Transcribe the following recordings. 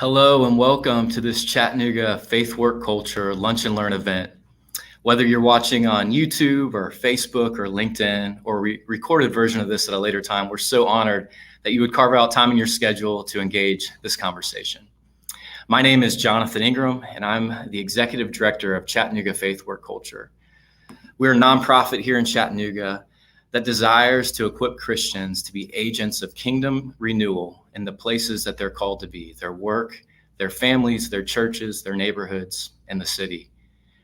Hello and welcome to this Chattanooga Faith Work Culture Lunch and Learn event. Whether you're watching on YouTube or Facebook or LinkedIn or recorded version of this at a later time, we're so honored that you would carve out time in your schedule to engage this conversation. My name is Jonathan Ingram, and I'm the Executive Director of Chattanooga Faith Work Culture. We're a nonprofit here in Chattanooga that desires to equip Christians to be agents of kingdom renewal in the places that they're called to be, their work, their families, their churches, their neighborhoods, and the city.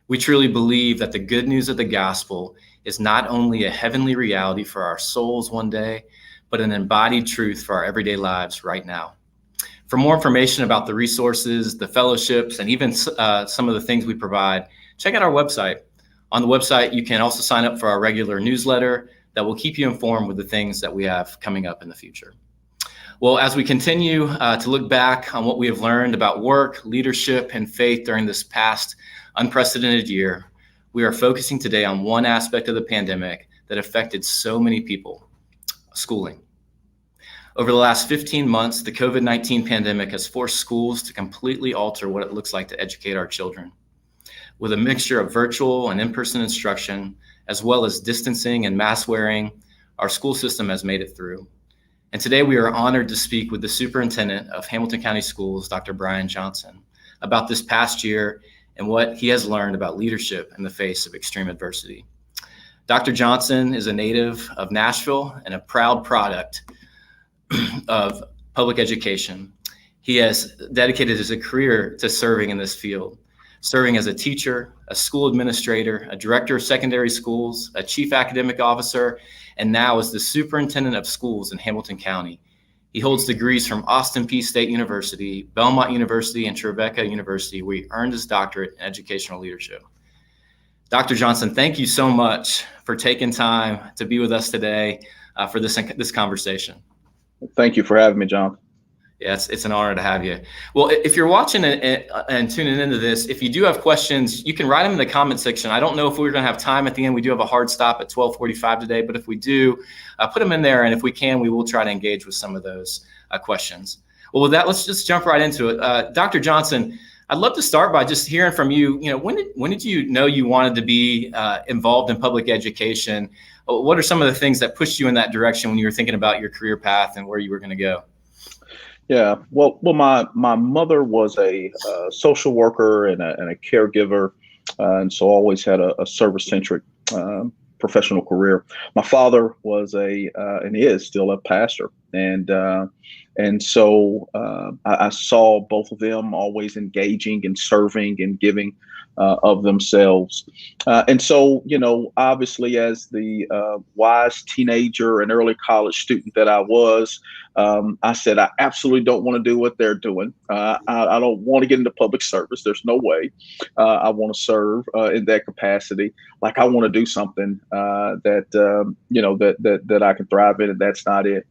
We truly believe that the good news of the gospel is not only a heavenly reality for our souls one day, but an embodied truth for our everyday lives right now. For more information about the resources, the fellowships, and even some of the things we provide, check out our website. On the website, you can also sign up for our regular newsletter that will keep you informed with the things that we have coming up in the future. Well, as we continue to look back on what we have learned about work, leadership, and faith during this past unprecedented year, we are focusing today on one aspect of the pandemic that affected so many people: schooling. Over the last 15 months, the COVID-19 pandemic has forced schools to completely alter what it looks like to educate our children. With a mixture of virtual and in-person instruction, as well as distancing and mask wearing, our school system has made it through. And today we are honored to speak with the Superintendent of Hamilton County Schools, Dr. Bryan Johnson, about this past year and what he has learned about leadership in the face of extreme adversity. Dr. Johnson is a native of Nashville and a proud product of public education. He has dedicated his career to serving in this field, serving as a teacher, a school administrator, a director of secondary schools, a chief academic officer, and now as the superintendent of schools in Hamilton County. He holds degrees from Austin Peay State University, Belmont University, and Trevecca University, where he earned his doctorate in educational leadership. Dr. Johnson, thank you so much for taking time to be with us today for this conversation. Thank you for having me, John. Yeah, it's an honor to have you. Well, if you're watching and tuning into this, if you do have questions, you can write them in the comment section. I don't know if we're going to have time at the end. We do have a hard stop at 12:45 today, but if we do, put them in there. And if we can, we will try to engage with some of those questions. Well, with that, let's just jump right into it. Dr. Johnson, I'd love to start by just hearing from you. When did you know you wanted to be involved in public education? What are some of the things that pushed you in that direction when you were thinking about your career path and where you were going to go? Yeah, well, my mother was a social worker and a caregiver, and so always had a service-centric professional career. My father was and is still a pastor, and so I saw both of them always engaging and serving and giving of themselves. And so, obviously as the wise teenager and early college student that I was, I said, I absolutely don't want to do what they're doing. I don't want to get into public service. There's no way I want to serve in that capacity. Like, I want to do something that I can thrive in, and that's not it.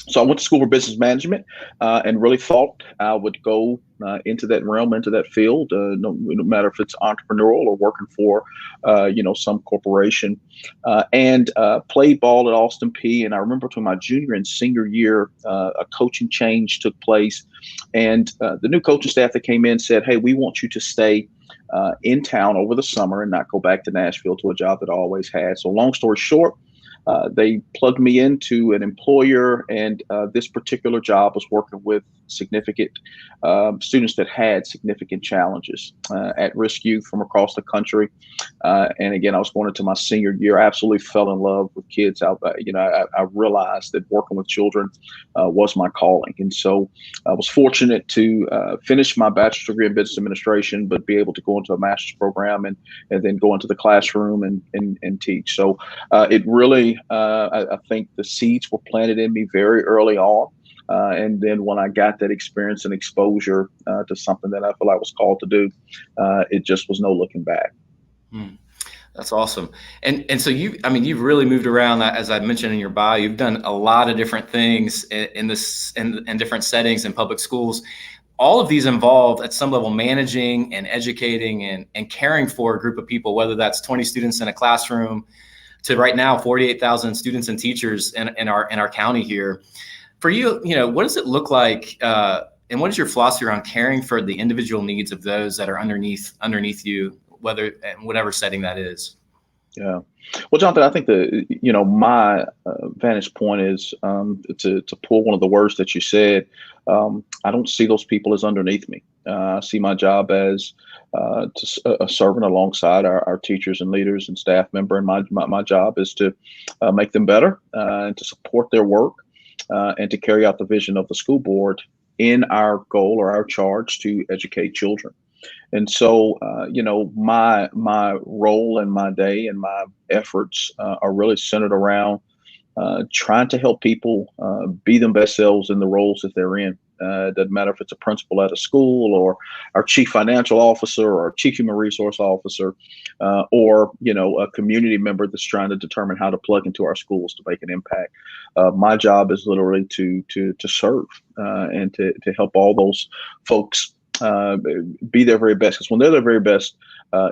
So I went to school for business management and really thought I would go into that realm, into that field, no matter if it's entrepreneurial or working for, some corporation, and played ball at Austin Peay. And I remember between my junior and senior year, a coaching change took place. And the new coaching staff that came in said, hey, we want you to stay in town over the summer and not go back to Nashville to a job that I always had. So long story short, they plugged me into an employer, and this particular job was working with significant students that had significant challenges, at-risk youth from across the country. And again, I was going into my senior year. I absolutely fell in love with kids. I realized that working with children was my calling. And so I was fortunate to finish my bachelor's degree in business administration, but be able to go into a master's program and then go into the classroom and teach. So it really, I think the seeds were planted in me very early on. And then when I got that experience and exposure to something that I feel I was called to do, it just was no looking back. That's awesome. And so you've really moved around, as I mentioned in your bio. You've done a lot of different things in different settings in public schools. All of these involve at some level managing and educating and caring for a group of people, whether that's 20 students in a classroom to right now 48,000 students and teachers in our county here. For you, what does it look like and what is your philosophy around caring for the individual needs of those that are underneath you, whether in whatever setting that is? Yeah. Well, Jonathan, I think my vantage point is to pull one of the words that you said. I don't see those people as underneath me. I see my job as serving alongside our teachers and leaders and staff member, and my job is to make them better and to support their work and to carry out the vision of the school board in our goal or our charge to educate children. And so, my role and my day and my efforts are really centered around trying to help people be them best selves in the roles that they're in. It doesn't matter if it's a principal at a school or our chief financial officer or our chief human resource officer or, a community member that's trying to determine how to plug into our schools to make an impact. My job is literally to serve and to help all those folks be their very best, because when they're their very best,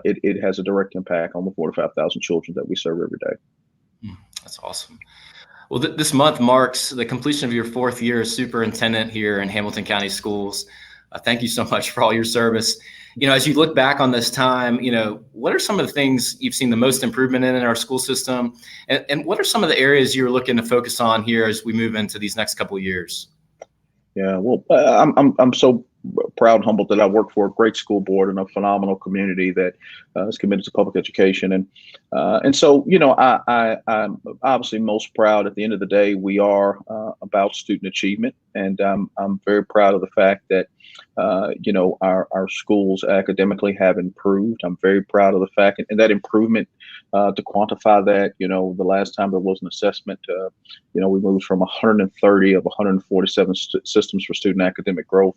it has a direct impact on the 45,000 children that we serve every day. That's awesome. Well, this month marks the completion of your 4th year as superintendent here in Hamilton County Schools. Thank you so much for all your service. As you look back on this time, what are some of the things you've seen the most improvement in our school system, and what are some of the areas you're looking to focus on here as we move into these next couple of years? Yeah, well, I'm so proud and humbled that I work for a great school board and a phenomenal community that is committed to public education, and so I'm obviously most proud. At the end of the day, we are about student achievement, and I'm very proud of the fact that our schools academically have improved. I'm very proud of the fact, and that improvement, to quantify that, the last time there was an assessment, we moved from 130 of 147 systems for student academic growth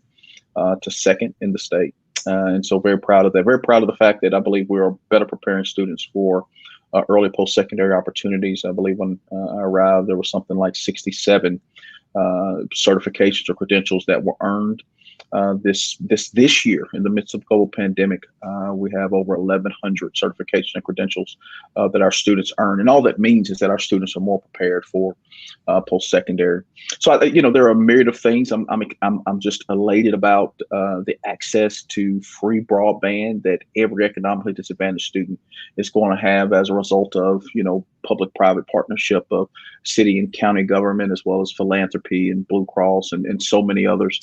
to second in the state. And so very proud of that. Very proud of the fact that I believe we are better preparing students for early post-secondary opportunities. I believe when I arrived, there was something like 67 certifications or credentials that were earned this year in the midst of the global pandemic. We have over 1,100 certifications and credentials that our students earn, and all that means is that our students are more prepared for post-secondary. So there are a myriad of things. I'm just elated about the access to free broadband that every economically disadvantaged student is going to have as a result of public-private partnership of city and county government, as well as philanthropy and Blue Cross and so many others.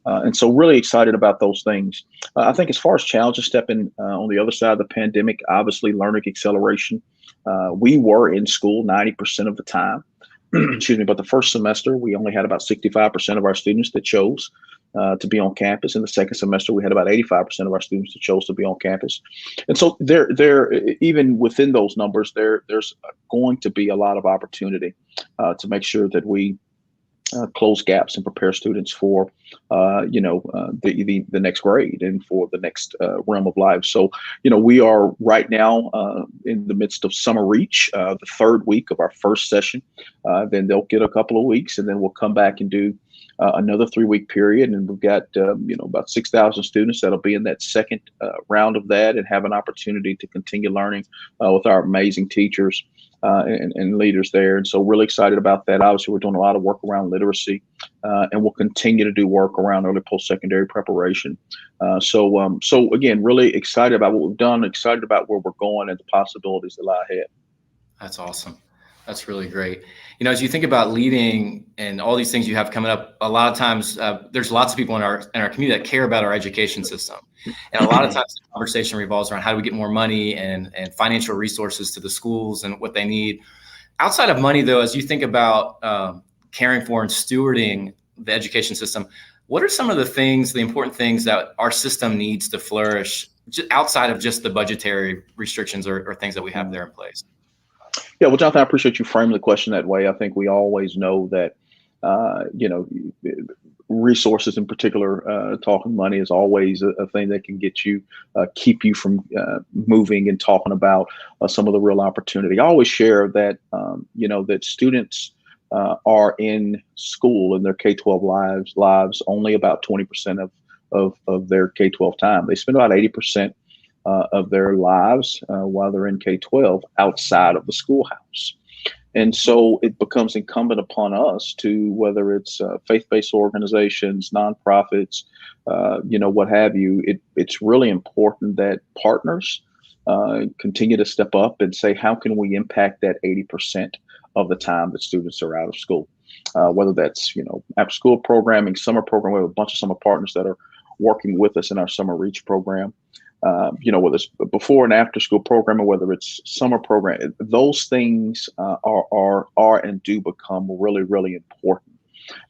And so really excited about those things. I think as far as challenges stepping on the other side of the pandemic, obviously learning acceleration. We were in school 90% of the time. Excuse me, but the first semester, we only had about 65% of our students that chose to be on campus. In the second semester, we had about 85% of our students that chose to be on campus. And so there, even within those numbers, there's going to be a lot of opportunity to make sure that we close gaps and prepare students for the next grade and for the next realm of life. So we are right now in the midst of summer reach, the 3rd week of our first session. Then they'll get a couple of weeks, and then we'll come back and do another 3-week period, and we've got about 6,000 students that'll be in that second round of that and have an opportunity to continue learning with our amazing teachers and leaders there. And so really excited about that. Obviously, we're doing a lot of work around literacy, and we'll continue to do work around early post-secondary preparation. So again, really excited about what we've done, excited about where we're going and the possibilities that lie ahead. That's awesome. That's really great. As you think about leading and all these things you have coming up, a lot of times there's lots of people in our community that care about our education system. And a lot of times the conversation revolves around how do we get more money and financial resources to the schools and what they need. Outside of money, though, as you think about caring for and stewarding the education system, what are some of the important things that our system needs to flourish outside of just the budgetary restrictions or things that we have there in place? Yeah, well, Jonathan, I appreciate you framing the question that way. I think we always know that, resources in particular, talking money is always a thing that can get you, keep you from moving and talking about some of the real opportunity. I always share that, that students are in school in their K-12 lives only about 20% of their K-12 time. They spend about 80% of their lives while they're in K-12 outside of the schoolhouse. And so it becomes incumbent upon us to, whether it's faith-based organizations, nonprofits, what have you, it's really important that partners continue to step up and say, how can we impact that 80% of the time that students are out of school? Whether that's, after school programming, summer program, we have a bunch of summer partners that are working with us in our summer reach program. Whether it's before and after school programming, whether it's summer program, those things are and do become really, really important,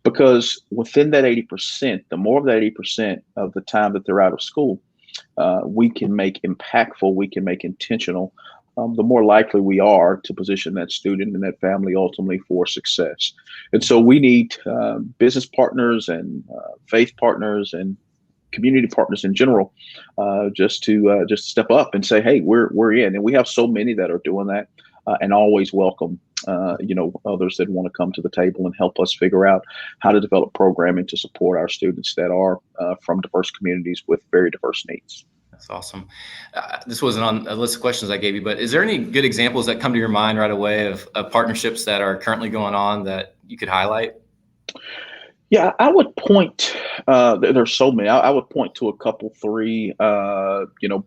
because within that 80%, the more of that 80% of the time that they're out of school, we can make impactful, we can make intentional, the more likely we are to position that student and that family ultimately for success. And so we need business partners and faith partners and community partners in general, just to step up and say, hey, we're in. And we have so many that are doing that, and always welcome others that want to come to the table and help us figure out how to develop programming to support our students that are from diverse communities with very diverse needs. That's awesome. This wasn't on a list of questions I gave you, but is there any good examples that come to your mind right away of partnerships that are currently going on that you could highlight? Yeah, I would point, there's so many. I would point to a couple, three,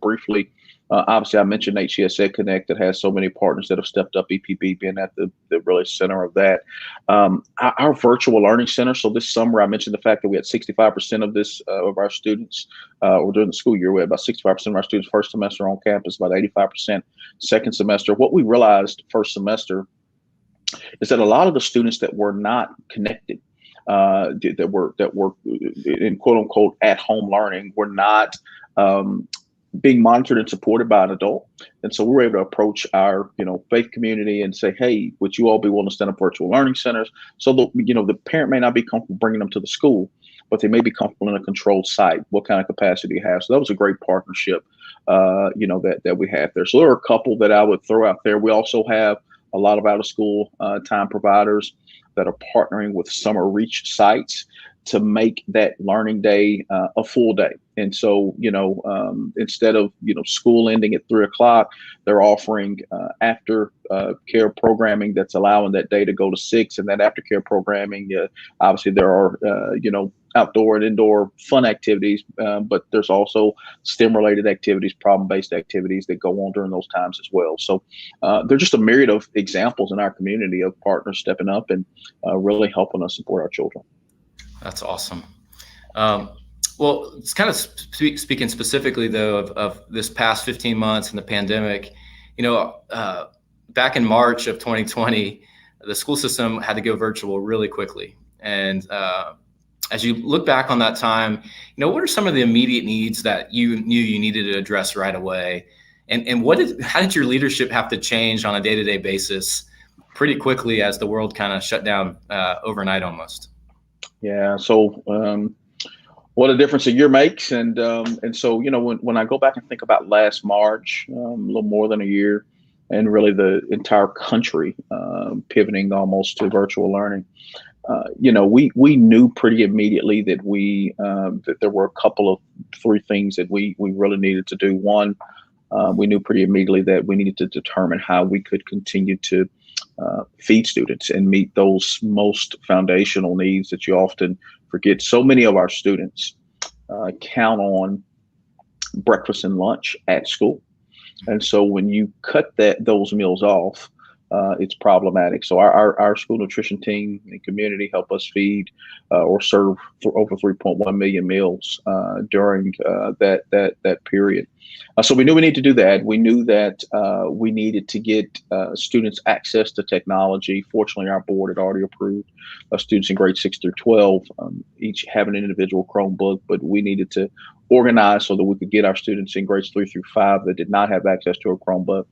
briefly. Obviously, I mentioned HCSA Connect that has so many partners that have stepped up, EPB being at the really center of that. Our virtual learning center. So this summer, I mentioned the fact that we had 65% of our students, or during the school year, we had about 65% of our students first semester on campus, about 85% second semester. What we realized first semester is that a lot of the students that were not connected, that were in quote unquote at home learning, were not being monitored and supported by an adult. And so we were able to approach our faith community and say, hey, would you all be willing to stand up virtual learning centers? So the parent may not be comfortable bringing them to the school, but they may be comfortable in a controlled site. What kind of capacity do you have? So that was a great partnership that we had there. So there are a couple that I would throw out there. We also have a lot of out of school time providers that are partnering with summer reach sites to make that learning day a full day. And so, instead of, school ending at 3:00, they're offering after care programming that's allowing that day to go to 6. And that aftercare programming, obviously there are, outdoor and indoor fun activities, but there's also STEM related activities, problem-based activities that go on during those times as well. So there's just a myriad of examples in our community of partners stepping up and really helping us support our children. That's awesome. Well, it's kind of speaking specifically though of this past 15 months and the pandemic. Back in March of 2020, the school system had to go virtual really quickly. And as you look back on that time, what are some of the immediate needs that you knew you needed to address right away? And how did your leadership have to change on a day-to-day basis pretty quickly as the world kind of shut down overnight almost? Yeah. So what a difference a year makes. And so, when I go back and think about last March, a little more than a year, and really the entire country pivoting almost to virtual learning, we knew pretty immediately that that there were three things that we really needed to do. One, we knew pretty immediately that we needed to determine how we could continue to feed students and meet those most foundational needs that you often forget. So many of our students count on breakfast and lunch at school. And so when you cut those meals off, it's problematic. So our school nutrition team and community help us feed or serve over 3.1 million meals during that period. So we knew we needed to do that. We knew that we needed to get students access to technology. Fortunately, our board had already approved students in grades 6 through 12 each have an individual Chromebook, but we needed to organize so that we could get our students in grades 3 through 5 that did not have access to a Chromebook,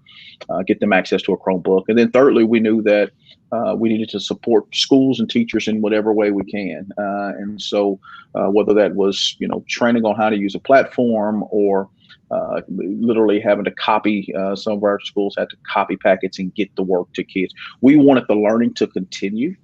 get them access to a Chromebook. And then thirdly, we knew that we needed to support schools and teachers in whatever way we can. And so whether that was, training on how to use a platform or literally having to copy, some of our schools had to copy packets and get the work to kids. We wanted the learning to continue,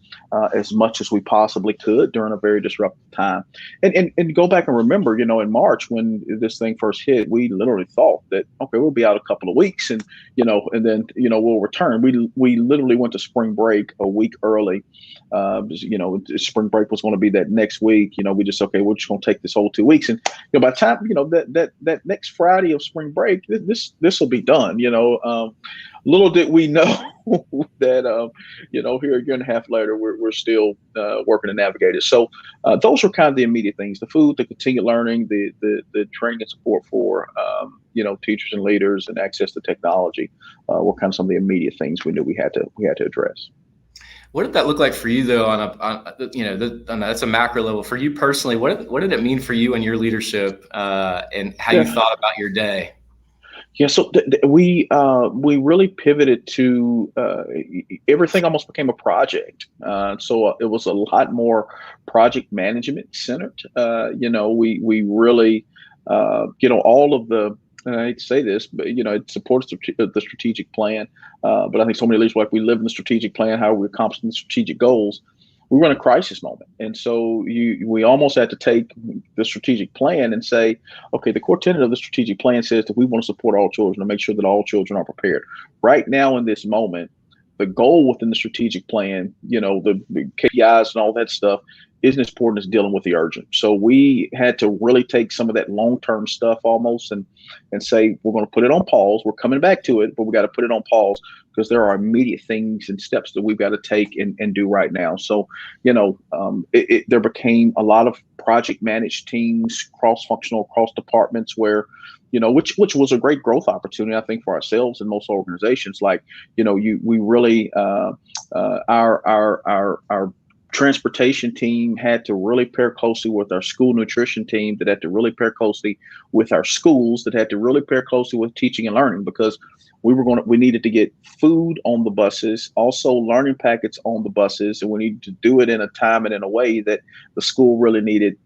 as much as we possibly could during a very disruptive time. And go back and remember, in March when this thing first hit, we literally thought that, okay, we'll be out a couple of weeks and then we'll return. We literally went to spring break a week early. Spring break was going to be that next week. We just, okay, we're just going to take this whole 2 weeks. And by the time, that next Friday of spring break, this will be done. Little did we know that, here a year and a half later, we're still working to navigate it. So those were kind of the immediate things: the food, the continued learning, the training and support for teachers and leaders, and access to technology were kind of some of the immediate things we knew we had to address. What did that look like for you, though? That's a macro level. For you personally, what did it mean for you and your leadership, and how you thought about your day? Yeah, so we really pivoted to everything almost became a project. So it was a lot more project management centered. We really, all of the, and I hate to say this, but it supports the strategic plan. But I think so many leaders like, we live in the strategic plan, how we accomplish the strategic goals. We were in a crisis moment. And so we almost had to take the strategic plan and say, okay, the core tenet of the strategic plan says that we want to support all children and make sure that all children are prepared. Right now in this moment, the goal within the strategic plan, the KPIs and all that stuff, isn't as important as dealing with the urgent. So we had to really take some of that long-term stuff almost and say, we're going to put it on pause. We're coming back to it, but we got to put it on pause because there are immediate things and steps that we've got to take and do right now. So, there became a lot of project managed teams, cross-functional, cross departments where, which was a great growth opportunity, I think, for ourselves and most organizations. Like, we really, our transportation team had to really pair closely with our school nutrition team, that had to really pair closely with our schools, that had to really pair closely with teaching and learning, because we needed to get food on the buses, also learning packets on the buses, and we needed to do it in a time and in a way that the school really needed,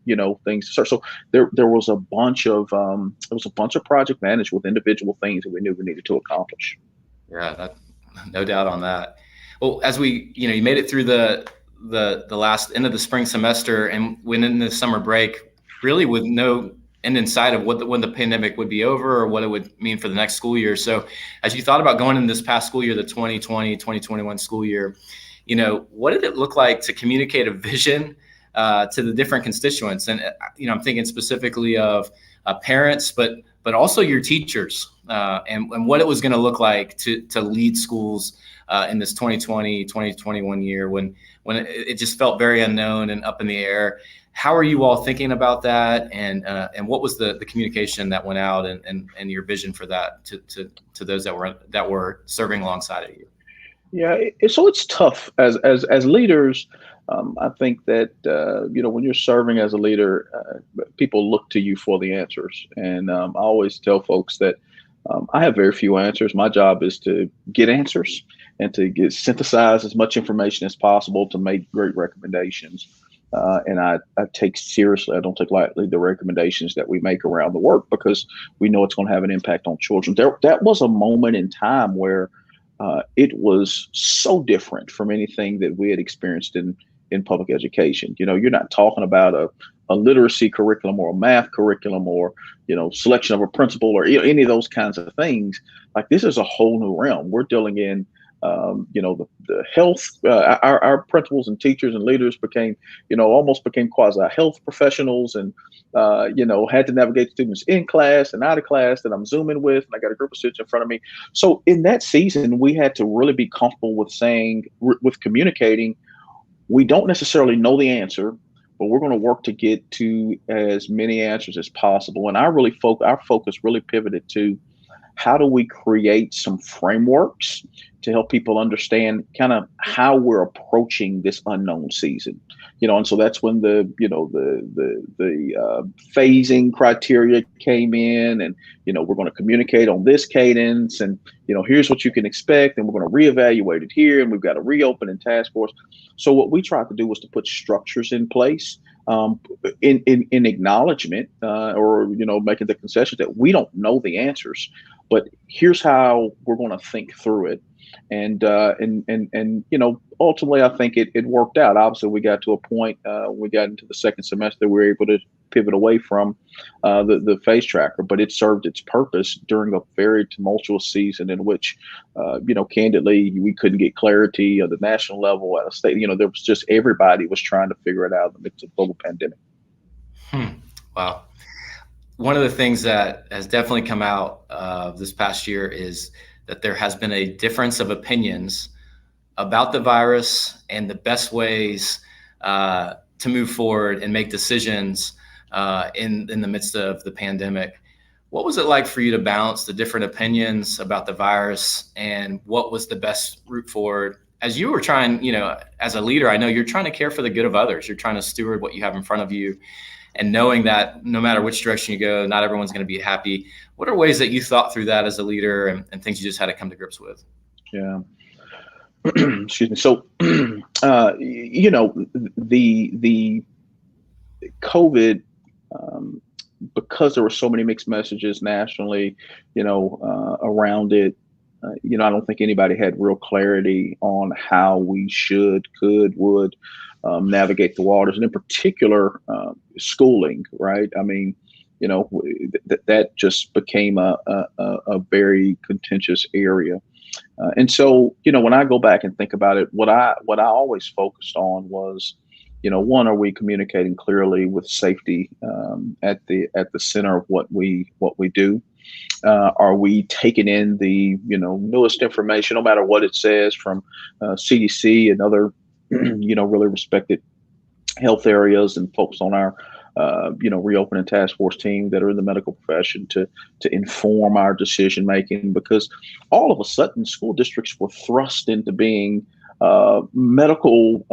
things to start. So there was a bunch of project management with individual things that we knew we needed to accomplish. Yeah, no doubt on that. Well, as you made it through the last end of the spring semester and went into the summer break, really with no end in sight of when the pandemic would be over or what it would mean for the next school year. So as you thought about going in this past school year, the 2020, 2021 school year, what did it look like to communicate a vision to the different constituents? And, I'm thinking specifically of parents, but also your teachers and what it was going to look like to lead schools in this 2020, 2021 year when it just felt very unknown and up in the air. How are you all thinking about that? And what was the communication that went out and your vision for that to those that were serving alongside of you? Yeah, so it's tough as leaders. I think that, when you're serving as a leader, people look to you for the answers. And I always tell folks that I have very few answers. My job is to get answers and to synthesize as much information as possible to make great recommendations. And I take seriously, I don't take lightly the recommendations that we make around the work, because we know it's going to have an impact on children. That was a moment in time where it was so different from anything that we had experienced in public education. You're not talking about a literacy curriculum or a math curriculum or, selection of a principal or any of those kinds of things. Like, this is a whole new realm. We're dealing in, the health, our principals and teachers and leaders almost became quasi health professionals and, had to navigate students in class and out of class that I'm Zooming with, and I got a group of students in front of me. So in that season, we had to really be comfortable with communicating. We don't necessarily know the answer, but we're going to work to get to as many answers as possible. And our focus really pivoted to, how do we create some frameworks to help people understand kind of how we're approaching this unknown season? And so that's when the phasing criteria came in, and, we're going to communicate on this cadence, and, here's what you can expect, and we're going to reevaluate it here, and we've got to reopen in task force. So what we tried to do was to put structures in place, in acknowledgement, or, making the concession that we don't know the answers. but here's how we're going to think through it. And ultimately, I think it worked out. Obviously, we got to a point, we got into the second semester, we were able to pivot away from the phase tracker, but it served its purpose during a very tumultuous season in which, candidly, we couldn't get clarity at the national level, at a state. There was just, everybody was trying to figure it out in the midst of global pandemic. Wow. One of the things that has definitely come out this past year is that there has been a difference of opinions about the virus and the best ways to move forward and make decisions in the midst of the pandemic. What was it like for you to balance the different opinions about the virus, and what was the best route forward as you were trying, as a leader? I know you're trying to care for the good of others. You're trying to steward what you have in front of you, and knowing that no matter which direction you go, not everyone's going to be happy. What are ways that you thought through that as a leader, and things you just had to come to grips with? Yeah. Excuse me. So, the COVID, because there were so many mixed messages nationally, around it, I don't think anybody had real clarity on how we would navigate the waters, and in particular, schooling. Right. I mean, that just became a very contentious area. And so, when I go back and think about it, what I always focused on was, one, are we communicating clearly with safety at the center of what we do? Are we taking in the newest information, no matter what it says, from CDC and other really respected health areas and folks on our reopening task force team that are in the medical profession to inform our decision making? Because all of a sudden, school districts were thrust into being medical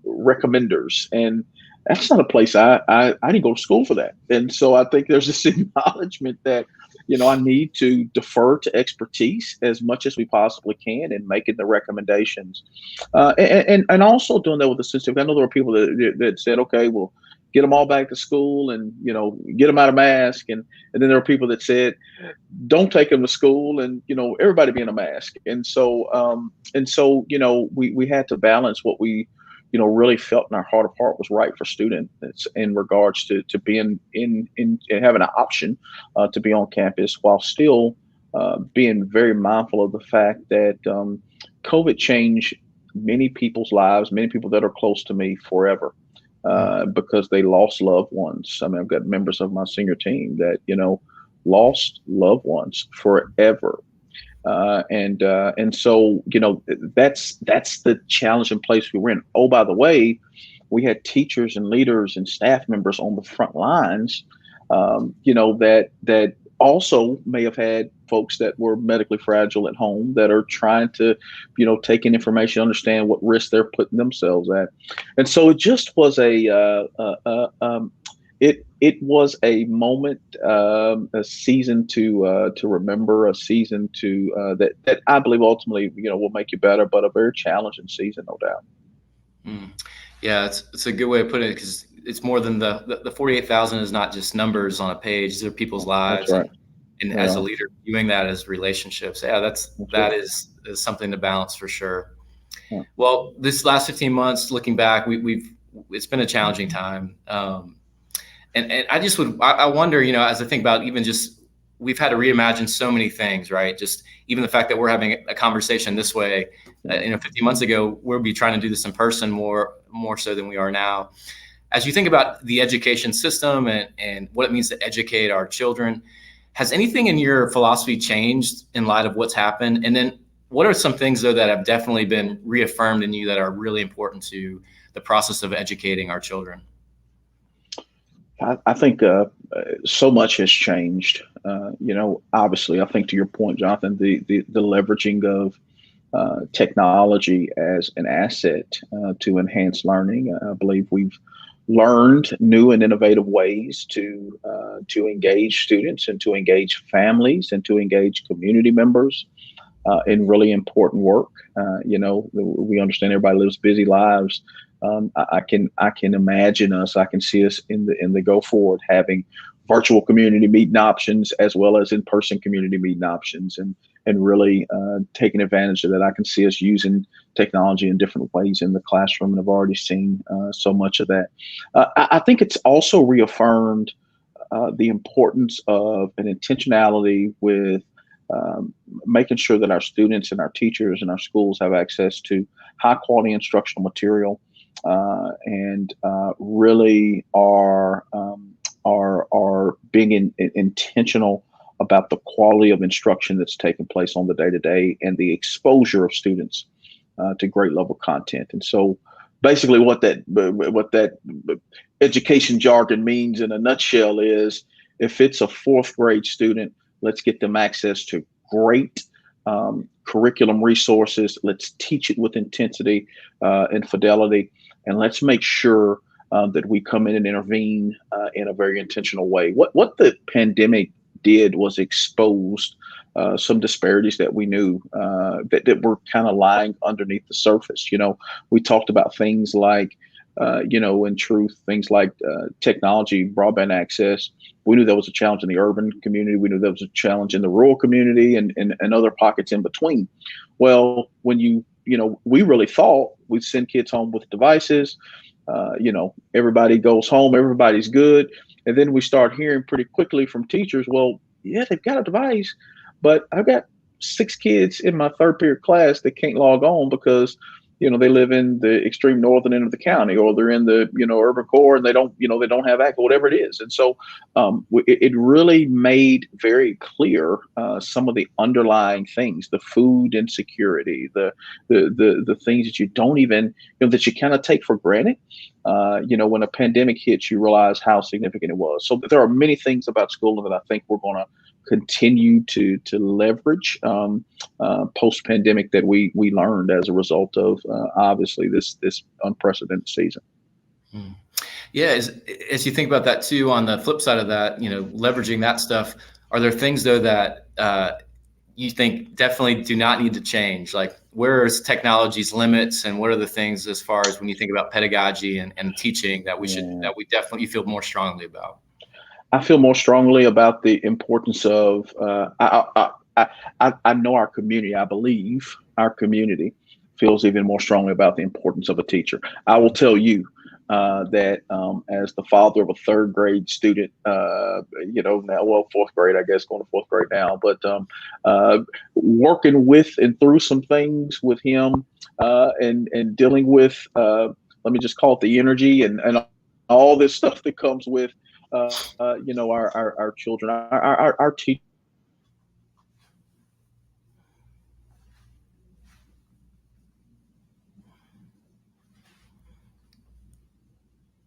recommenders, and that's not a place I didn't go to school for that. And so I think there's this acknowledgement that I need to defer to expertise as much as we possibly can in making the recommendations, and also doing that with the sensitive. I know there were people that said, okay, well, get them all back to school and, get them out of mask. And then there were people that said, don't take them to school and, everybody be in a mask. And so, we had to balance what we, really felt in our heart of heart was right for students in regards to being in and having an option to be on campus, while still being very mindful of the fact that COVID changed many people's lives, many people that are close to me forever. Because they lost loved ones. I mean, I've got members of my senior team that, lost loved ones forever. And so, that's the challenging place we were in. Oh, by the way, we had teachers and leaders and staff members on the front lines, that also may have had folks that were medically fragile at home that are trying to, take in information, understand what risk they're putting themselves at. And so it just was it was a moment, a season to remember, a season to that I believe ultimately, will make you better, but a very challenging season, no doubt. Yeah, it's a good way of putting it, because it's more than the 48,000 is not just numbers on a page. These are people's lives. That's right. And as a leader, viewing that as relationships. Yeah, that is something to balance for sure. Yeah. Well, this last 15 months, looking back, it's been a challenging time. And I wonder, as I think about even just, we've had to reimagine so many things, right? Just even the fact that we're having a conversation this way, 15 months ago, we'll be trying to do this in person more so than we are now. As you think about the education system and what it means to educate our children, has anything in your philosophy changed in light of what's happened? And then what are some things, though, that have definitely been reaffirmed in you that are really important to the process of educating our children? I think so much has changed. Obviously, I think to your point, Jonathan, the leveraging of technology as an asset to enhance learning. I believe we've learned new and innovative ways to engage students and to engage families and to engage community members in really important work. We understand everybody lives busy lives. I can imagine us. I can see us in the go forward having virtual community meeting options as well as in-person community meeting options, and really taking advantage of that. I can see us using technology in different ways in the classroom, and I've already seen so much of that. I think it's also reaffirmed the importance of an intentionality with making sure that our students and our teachers and our schools have access to high quality instructional material, and really are being intentional about the quality of instruction that's taking place on the day-to-day and the exposure of students to great level content. And so basically what that education jargon means in a nutshell is, if it's a fourth grade student, let's get them access to great curriculum resources. Let's teach it with intensity and fidelity, and let's make sure that we come in and intervene in a very intentional way. What the pandemic did was exposed some disparities that we knew that were kind of lying underneath the surface. We talked about things like, in truth, things like technology, broadband access. We knew that was a challenge in the urban community. We knew that was a challenge in the rural community and other pockets in between. Well, when we really thought we'd send kids home with devices. Everybody goes home, everybody's good. And then we start hearing pretty quickly from teachers, well, yeah, they've got a device, but I've got 6 kids in my third period class that can't log on because, they live in the extreme northern end of the county, or they're in the, urban core, and they don't have access, whatever it is. And so it really made very clear some of the underlying things, the food insecurity, the things that you don't even, that you kind of take for granted. When a pandemic hits, you realize how significant it was. So there are many things about schooling that I think we're going to continue to leverage post-pandemic that we learned as a result of obviously this unprecedented season. Yeah, as you think about that too, on the flip side of that, leveraging that stuff, are there things though that you think definitely do not need to change? Like, where is technology's limits, and what are the things as far as when you think about pedagogy and teaching that we definitely feel more strongly about? I feel more strongly about the importance of, I know our community, I believe our community feels even more strongly about the importance of a teacher. I will tell you that as the father of a third grade student, fourth grade, I guess, going to fourth grade now, but working with and through some things with him and dealing with, let me just call it the energy and all this stuff that comes with, our children, our teachers.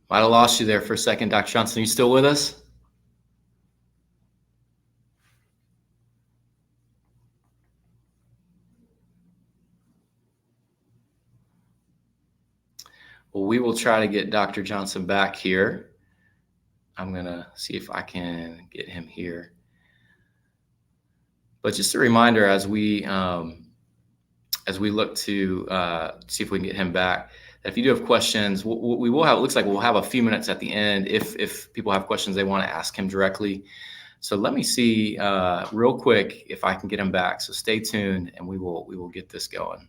Might have lost you there for a second, Dr. Johnson. Are you still with us? Well, we will try to get Dr. Johnson back here. I'm going to see if I can get him here. But just a reminder, as we look to see if we can get him back, that if you do have questions, we will have, it looks like we'll have a few minutes at the end if people have questions they want to ask him directly. So let me see real quick if I can get him back. So stay tuned, and we will get this going.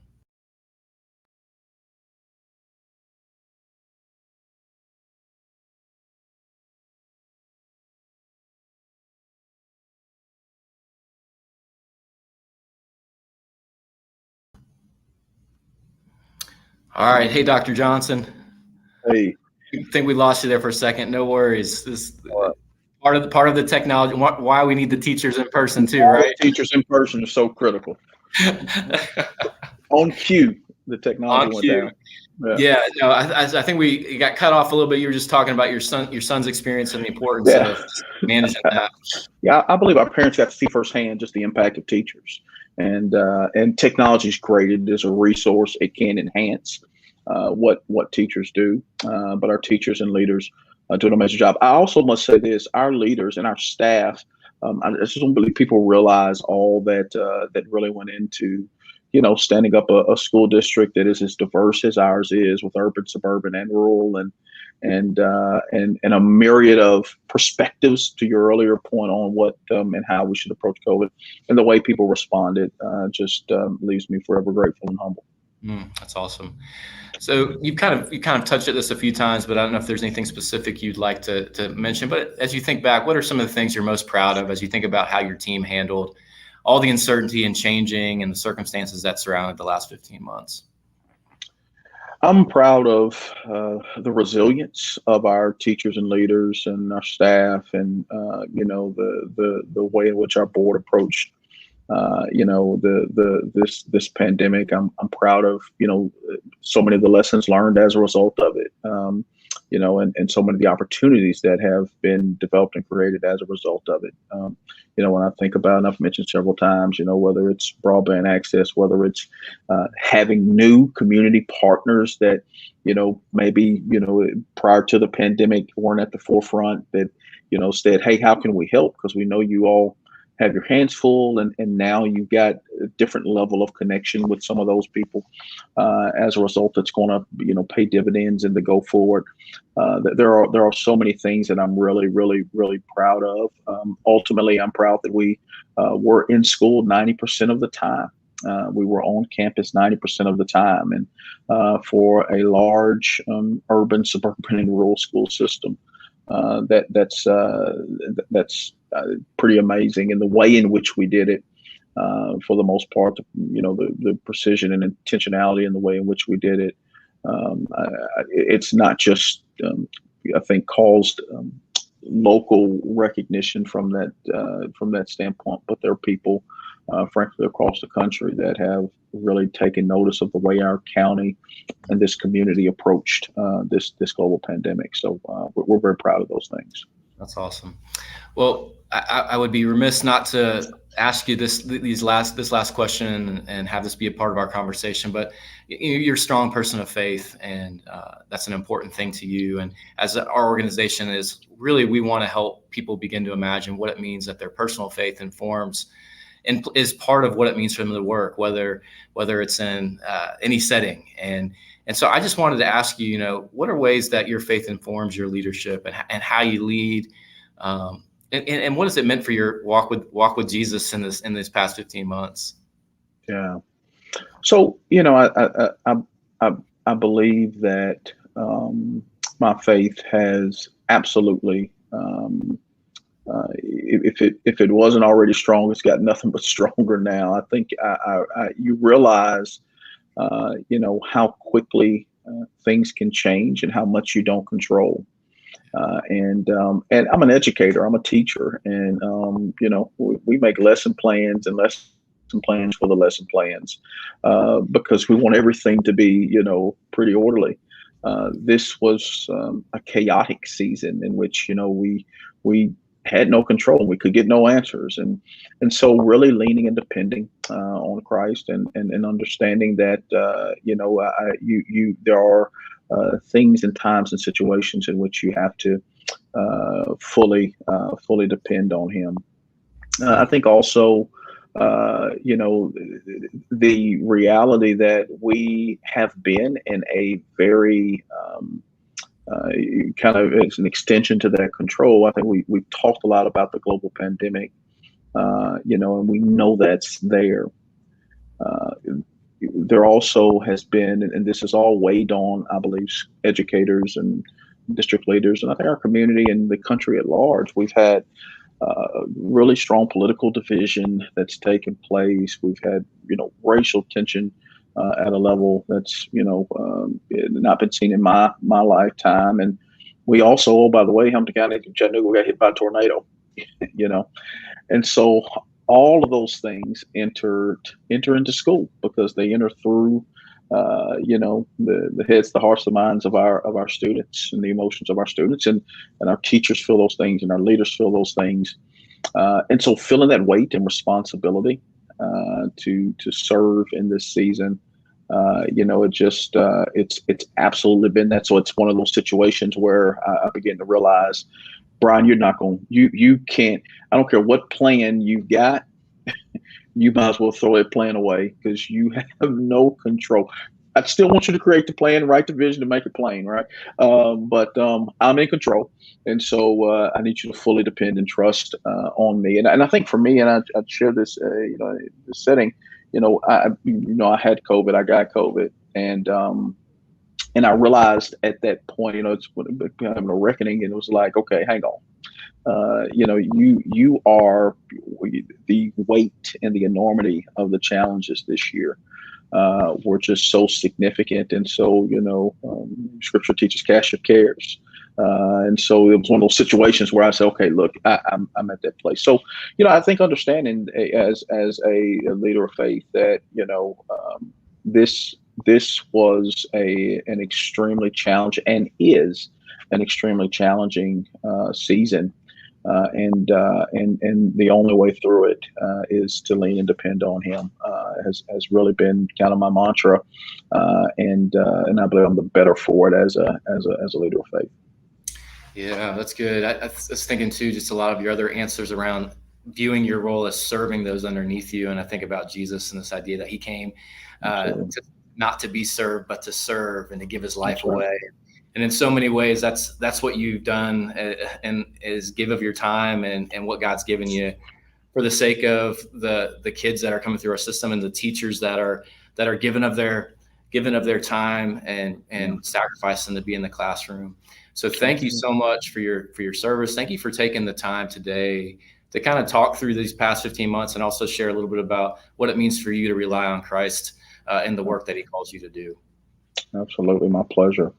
All right. Hey, Dr. Johnson. Hey. I think we lost you there for a second. No worries. This part of the technology, why we need the teachers in person too, right? Teachers in person are so critical. On cue, the technology went down. Yeah, no, I think we got cut off a little bit. You were just talking about your son's experience and the importance of managing that. Yeah, I believe our parents got to see firsthand just the impact of teachers, and technology is great. It is a resource. It can enhance what teachers do, but our teachers and leaders do an amazing job. I also must say this: our leaders and our staff. I just don't believe people realize all that really went into, standing up a school district that is as diverse as ours is, with urban, suburban, and rural, and and a myriad of perspectives to your earlier point on what and how we should approach COVID, and the way people responded just leaves me forever grateful and humble. That's awesome. So you kind of touched at this a few times, but I don't know if there's anything specific you'd like to mention. But as you think back, what are some of the things you're most proud of as you think about how your team handled all the uncertainty and changing and the circumstances that surrounded the last 15 months? I'm proud of the resilience of our teachers and leaders and our staff, and the way in which our board approached this pandemic. I'm proud of so many of the lessons learned as a result of it. And so many of the opportunities that have been developed and created as a result of it. When I think about, and I've mentioned several times, whether it's broadband access, whether it's having new community partners that, maybe, prior to the pandemic weren't at the forefront, that, said, hey, how can we help? Because we know you all have your hands full, and now you've got a different level of connection with some of those people as a result that's going to pay dividends in the go forward. There are so many things that I'm really, really, really proud of. Ultimately, I'm proud that we were in school 90% of the time. We were on campus 90% of the time, and for a large urban, suburban, and rural school system, that's pretty amazing. And the way in which we did it, for the most part, the precision and intentionality in the way in which we did it, it's not just, I think, caused local recognition from that standpoint, but there are people, frankly, across the country that have really taken notice of the way our county and this community approached this global pandemic. So we're very proud of those things. That's awesome. Well, I would be remiss not to ask you this last question and have this be a part of our conversation. But you're a strong person of faith, and that's an important thing to you. And as our organization is really, we want to help people begin to imagine what it means that their personal faith informs and is part of what it means for them to work, whether it's in any setting. And so I just wanted to ask you, what are ways that your faith informs your leadership and how you lead? And what has it meant for your walk with Jesus in this past 15 months? Yeah. So, I believe that my faith has absolutely, if it wasn't already strong, it's got nothing but stronger now. I think you realize, how quickly things can change and how much you don't control. And I'm an educator, I'm a teacher, and we make lesson plans and lesson plans for the lesson plans because we want everything to be pretty orderly. This was a chaotic season in which we had no control, we could get no answers, and so really leaning and depending on Christ and understanding that there are things and times and situations in which you have to fully depend on Him. I think also, the reality that we have been in a very kind of, it's an extension to that control. I think we've talked a lot about the global pandemic, and we know that's there. There also has been, and this is all weighed on, I believe, educators and district leaders, and I think our community and the country at large. We've had really strong political division that's taken place. We've had, racial tension at a level that's, not been seen in my lifetime. And we also, oh, by the way, Hamilton County, Chattanooga got hit by a tornado, and so all of those things enter into school because they enter through, the heads, the hearts, the minds of our students and the emotions of our students, and our teachers feel those things and our leaders feel those things, and so feeling that weight and responsibility to serve in this season, it's absolutely been that. So it's one of those situations where I begin to realize, Bryan, you can't, I don't care what plan you've got, you might as well throw that plan away because you have no control. I still want you to create the plan, write the vision, to make it plain, right? But I'm in control, and so I need you to fully depend and trust on me. And I think for me, and I share this, this setting, I had COVID, I got COVID, and I realized at that point, it's having a reckoning, and it was like, okay, hang on. You are the weight and the enormity of the challenges this year were just so significant. And so, scripture teaches cast your cares. And so it was one of those situations where I said, okay, look, I'm at that place. So, I think understanding as a leader of faith that, this was an extremely challenging, and is an extremely challenging season. And the only way through it is to lean and depend on Him. Has really been kind of my mantra, and I believe I'm the better for it as a leader of faith. Yeah, that's good. I was thinking too, just a lot of your other answers around viewing your role as serving those underneath you, and I think about Jesus and this idea that He came not to be served, but to serve and to give His life away. And in so many ways, that's what you've done, and is give of your time and what God's given you for the sake of the kids that are coming through our system, and the teachers that are given of their time and sacrificing to be in the classroom. So thank you so much for your service. Thank you for taking the time today to kind of talk through these past 15 months, and also share a little bit about what it means for you to rely on Christ in the work that He calls you to do. Absolutely, my pleasure.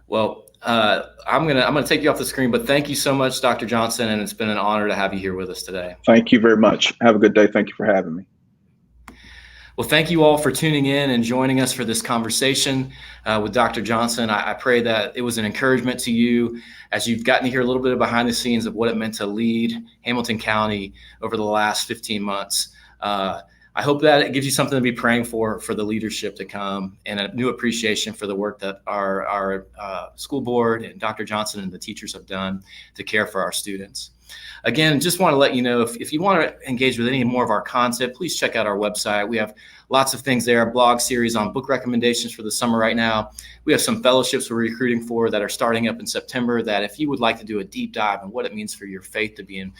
Well, I'm gonna take you off the screen, but thank you so much, Dr. Johnson, and it's been an honor to have you here with us today. Thank you very much. Have a good day. Thank you for having me. Well, thank you all for tuning in and joining us for this conversation with Dr. Johnson. I pray that it was an encouragement to you as you've gotten to hear a little bit of behind the scenes of what it meant to lead Hamilton County over the last 15 months. I hope that it gives you something to be praying for the leadership to come, and a new appreciation for the work that our school board and Dr. Johnson and the teachers have done to care for our students. Again, just want to let you know, if you want to engage with any more of our content, please check out our website. We have lots of things there, a blog series on book recommendations for the summer right now. We have some fellowships we're recruiting for that are starting up in September, that if you would like to do a deep dive on what it means for your faith to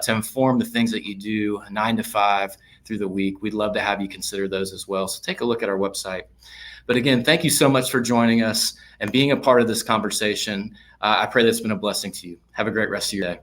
inform the things that you do 9 to 5 through the week, we'd love to have you consider those as well. So take a look at our website. But again, thank you so much for joining us and being a part of this conversation. I pray that's been a blessing to you. Have a great rest of your day.